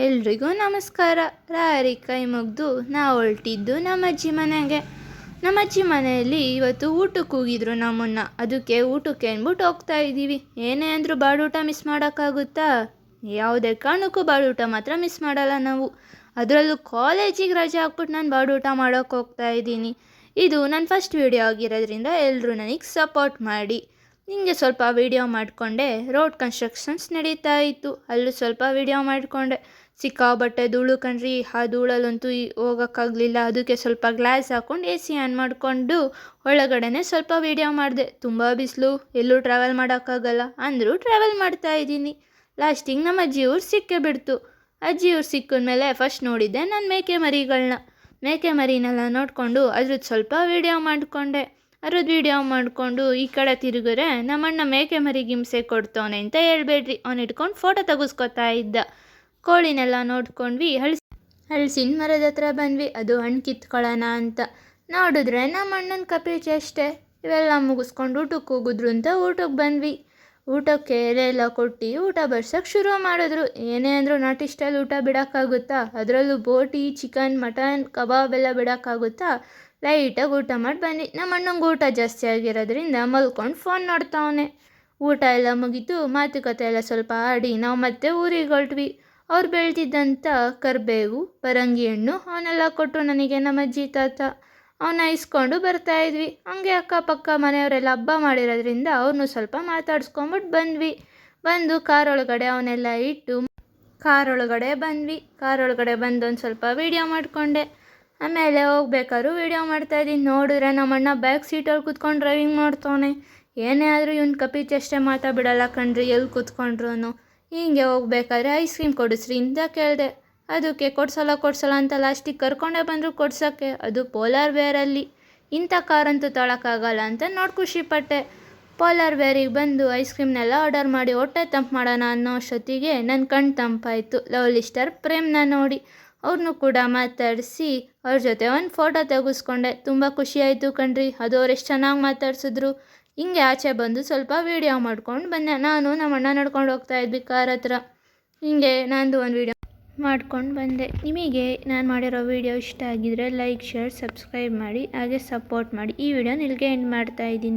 ಎಲ್ರಿಗೂ ನಮಸ್ಕಾರ. ರಾರಿ ಕೈ ಮುಗ್ದು ನಾವು ಹೊರಟಿದ್ದು ನಮ್ಮಜ್ಜಿ ಮನೆಗೆ. ನಮ್ಮಜ್ಜಿ ಮನೆಯಲ್ಲಿ ಇವತ್ತು ಊಟಕ್ಕೆ ಹೋಗಿದ್ರು ನಮ್ಮನ್ನು. ಅದಕ್ಕೆ ಊಟಕ್ಕೆ ಅಂದ್ಬಿಟ್ಟು ಹೋಗ್ತಾ ಇದ್ದೀವಿ. ಏನೇ ಅಂದರೂ ಬಾಡೂಟ ಮಿಸ್ ಮಾಡೋಕ್ಕಾಗುತ್ತಾ? ಯಾವುದೇ ಕಾರಣಕ್ಕೂ ಬಾಡೂಟ ಮಾತ್ರ ಮಿಸ್ ಮಾಡಲ್ಲ ನಾವು. ಅದರಲ್ಲೂ ಕಾಲೇಜಿಗೆ ರಜೆ ಹಾಕ್ಬಿಟ್ಟು ನಾನು ಬಾಡೂಟ ಮಾಡೋಕ್ಕೆ ಹೋಗ್ತಾ ಇದ್ದೀನಿ. ಇದು ನನ್ನ ಫಸ್ಟ್ ವೀಡಿಯೋ ಆಗಿರೋದ್ರಿಂದ ಎಲ್ಲರೂ ನನಗೆ ಸಪೋರ್ಟ್ ಮಾಡಿ. ನಿಮಗೆ ಸ್ವಲ್ಪ ವೀಡಿಯೋ ಮಾಡಿಕೊಂಡೆ. ರೋಡ್ ಕನ್ಸ್ಟ್ರಕ್ಷನ್ಸ್ ನಡೀತಾ ಇತ್ತು, ಅಲ್ಲೂ ಸ್ವಲ್ಪ ವೀಡಿಯೋ ಮಾಡಿಕೊಂಡೆ. ಸಿಕ್ಕಾಬಟ್ಟೆ ಧೂಳು ಕಣ್ರಿ. ಆ ಧೂಳಲ್ಲಂತೂ ಹೋಗೋಕ್ಕಾಗಲಿಲ್ಲ. ಅದಕ್ಕೆ ಸ್ವಲ್ಪ ಗ್ಲಾಸ್ ಹಾಕ್ಕೊಂಡು AC ಆನ್ ಮಾಡಿಕೊಂಡು ಒಳಗಡೆನೆ ಸ್ವಲ್ಪ ವೀಡಿಯೋ ಮಾಡಿದೆ. ತುಂಬ ಬಿಸಿಲು, ಎಲ್ಲೂ ಟ್ರಾವೆಲ್ ಮಾಡೋಕ್ಕಾಗಲ್ಲ ಅಂದರೂ ಟ್ರಾವೆಲ್ ಮಾಡ್ತಾ ಇದ್ದೀನಿ. ಲಾಸ್ಟಿಗೆ ನಮ್ಮ ಅಜ್ಜಿಯವ್ರು ಸಿಕ್ಕೇ ಬಿಡ್ತು. ಅಜ್ಜಿಯವ್ರು ಸಿಕ್ಕಿದ್ಮೇಲೆ ಫಸ್ಟ್ ನೋಡಿದ್ದೆ ನಾನು ಮೇಕೆ ಮರಿನೆಲ್ಲ ನೋಡಿಕೊಂಡು ಅದ್ರದ್ದು ಸ್ವಲ್ಪ ವೀಡಿಯೋ ಮಾಡಿಕೊಂಡೆ. ವೀಡಿಯೋ ಮಾಡಿಕೊಂಡು ಈ ಕಡೆ ತಿರುಗಿದ್ರೆ ನಮ್ಮಣ್ಣ ಮೇಕೆ ಮರಿಗೆ ಹಿಂಸೆ ಕೊಡ್ತವನೆ ಅಂತ ಹೇಳ್ಬೇಡ್ರಿ. ಅವನು ಇಟ್ಕೊಂಡು ಫೋಟೋ ತೆಗೆಸ್ಕೊತಾ ಇದ್ದ. ಕೋಳಿನೆಲ್ಲ ನೋಡ್ಕೊಂಡ್ವಿ. ಹಲಸಿನ ಮರದ ಹತ್ರ ಬಂದ್ವಿ. ಅದು ಹಣ್ಣು ಕಿತ್ಕೊಳ್ಳೋಣ ಅಂತ ನೋಡಿದ್ರೆ ನಮ್ಮ ಅಣ್ಣನ ಕಪೀಚೆ ಅಷ್ಟೇ. ಇವೆಲ್ಲ ಮುಗಿಸ್ಕೊಂಡು ಊಟಕ್ಕೆ ಹೋಗಿದ್ರು ಅಂತ ಊಟಕ್ಕೆ ಬಂದ್ವಿ. ಊಟಕ್ಕೆ ಎಲೆ ಎಲ್ಲ ಕೊಟ್ಟು ಊಟ ಬಡ್ಸೋಕ್ಕೆ ಶುರು ಮಾಡಿದ್ರು. ಏನೇ ಅಂದರೂ ನಾಟಿ ಸ್ಟೈಲ್ ಊಟ ಬಿಡೋಕ್ಕಾಗುತ್ತಾ? ಅದರಲ್ಲೂ ಬೋಟಿ, ಚಿಕನ್, ಮಟನ್, ಕಬಾಬ್ ಎಲ್ಲ ಬಿಡೋಕ್ಕಾಗುತ್ತಾ? ಲೈಟಾಗಿ ಊಟ ಮಾಡಿ ಬಂದ್ವಿ. ನಮ್ಮ ಅಣ್ಣಂಗೆ ಊಟ ಜಾಸ್ತಿ ಆಗಿರೋದ್ರಿಂದ ಮಲ್ಕೊಂಡು ಫೋನ್ ನೋಡ್ತಾವನೆ. ಊಟ ಎಲ್ಲ ಮುಗೀತು. ಮಾತುಕತೆ ಎಲ್ಲ ಸ್ವಲ್ಪ ಆಡಿ ನಾವು ಮತ್ತೆ ಊರಿಗೆ ಹೊರಟ್ವಿ. ಅವ್ರು ಬೆಳೆದಿದ್ದಂಥ ಕರಿಬೇವು, ಪರಂಗಿ ಹಣ್ಣು ಅವನ್ನೆಲ್ಲ ಕೊಟ್ಟು ನನಗೆ ನಮ್ಮ ಅಜ್ಜಿ ತಾತ ಅವನ್ನ ಇಸ್ಕೊಂಡು ಬರ್ತಾಯಿದ್ವಿ. ಹಂಗೆ ಅಕ್ಕಪಕ್ಕ ಮನೆಯವರೆಲ್ಲ ಹಬ್ಬ ಮಾಡಿರೋದ್ರಿಂದ ಅವ್ರನ್ನೂ ಸ್ವಲ್ಪ ಮಾತಾಡ್ಸ್ಕೊಂಬಿಟ್ಟು ಬಂದು ಕಾರೊಳಗಡೆ ಅವನ್ನೆಲ್ಲ ಇಟ್ಟು ಕಾರೊಳಗಡೆ ಬಂದು ಒಂದು ಸ್ವಲ್ಪ ವೀಡಿಯೋ ಮಾಡಿಕೊಂಡೆ. ಆಮೇಲೆ ಹೋಗ್ಬೇಕಾದ್ರೂ ವೀಡಿಯೋ ಮಾಡ್ತಾಯಿದ್ದೀನಿ. ನೋಡಿದ್ರೆ ನಮ್ಮಣ್ಣ ಬ್ಯಾಕ್ ಸೀಟಲ್ಲಿ ಕೂತ್ಕೊಂಡು ಡ್ರೈವಿಂಗ್ ಮಾಡ್ತವನೆ. ಏನೇ ಆದರೂ ಇವ್ನು ಕಪೀಚಷ್ಟೇ ಮಾತಾಡ್ಬಿಡಲ್ಲ ಕಣ್ರಿ, ಎಲ್ಲಿ ಕೂತ್ಕೊಂಡ್ರು. ಹೀಗೆ ಹೋಗ್ಬೇಕಾದ್ರೆ ಐಸ್ ಕ್ರೀಮ್ ಕೊಡಿಸ್ರಿ ಅಂತ ಕೇಳಿದೆ. ಅದಕ್ಕೆ ಕೊಡ್ಸಲ್ಲ ಅಂತ ಲಾಸ್ಟಿಗೆ ಕರ್ಕೊಂಡೇ ಬಂದರು ಕೊಡ್ಸೋಕ್ಕೆ. ಅದು ಪೋಲಾರ್ ಬೇರಲ್ಲಿ. ಇಂಥ ಕಾರಂತೂ ತೊಳಕ್ಕಾಗಲ್ಲ ಅಂತ ನೋಡಿ ಖುಷಿಪಟ್ಟೆ. ಪೋಲಾರ್ ಬೇರಿಗೆ ಬಂದು ಐಸ್ ಕ್ರೀಮ್ನೆಲ್ಲ ಆರ್ಡರ್ ಮಾಡಿ ಹೊಟ್ಟೆ ತಂಪು ಮಾಡೋಣ ಅನ್ನೋ ಅಷ್ಟೊತ್ತಿಗೆ ನನ್ನ ಕಣ್ಣು ತಂಪಾಯಿತು. ಲವ್ಲಿ ಸ್ಟಾರ್ ಪ್ರೇಮ್ನ ನೋಡಿ ಅವ್ರನ್ನೂ ಕೂಡ ಮಾತಾಡಿಸಿ ಅವ್ರ ಜೊತೆ ಒಂದು ಫೋಟೋ ತೆಗೆಸ್ಕೊಂಡೆ. ತುಂಬ ಖುಷಿಯಾಯಿತು ಕಣ್ರಿ. ಅದು ಅವ್ರು ಎಷ್ಟು ಚೆನ್ನಾಗಿ ಮಾತಾಡ್ಸಿದ್ರು. ಹಿಂಗೆ ಆಚೆ ಬಂದು ಸ್ವಲ್ಪ ವೀಡಿಯೋ ಮಾಡ್ಕೊಂಡು ಬಂದೆ. ನಾನು ನಮ್ಮ ಅಣ್ಣ ನಡ್ಕೊಂಡು ಹೋಗ್ತಾ ಇದ್ವಿ ಕಾರ್ ಹತ್ರ. ಹಿಂಗೆ ನಂದು ಒಂದು ವೀಡಿಯೋ ಮಾಡ್ಕೊಂಡು ಬಂದೆ. ನಿಮಗೆ ನಾನು ಮಾಡಿರೋ ವೀಡಿಯೋ ಇಷ್ಟ ಆಗಿದ್ರೆ ಲೈಕ್, ಶೇರ್, ಸಬ್ಸ್ಕ್ರೈಬ್ ಮಾಡಿ, ಹಾಗೆ ಸಪೋರ್ಟ್ ಮಾಡಿ. ಈ ವಿಡಿಯೋನ ಇಲ್ಲಿಗೆ ಎಂಡ್ ಮಾಡ್ತಾಯಿದ್ದೀನಿ.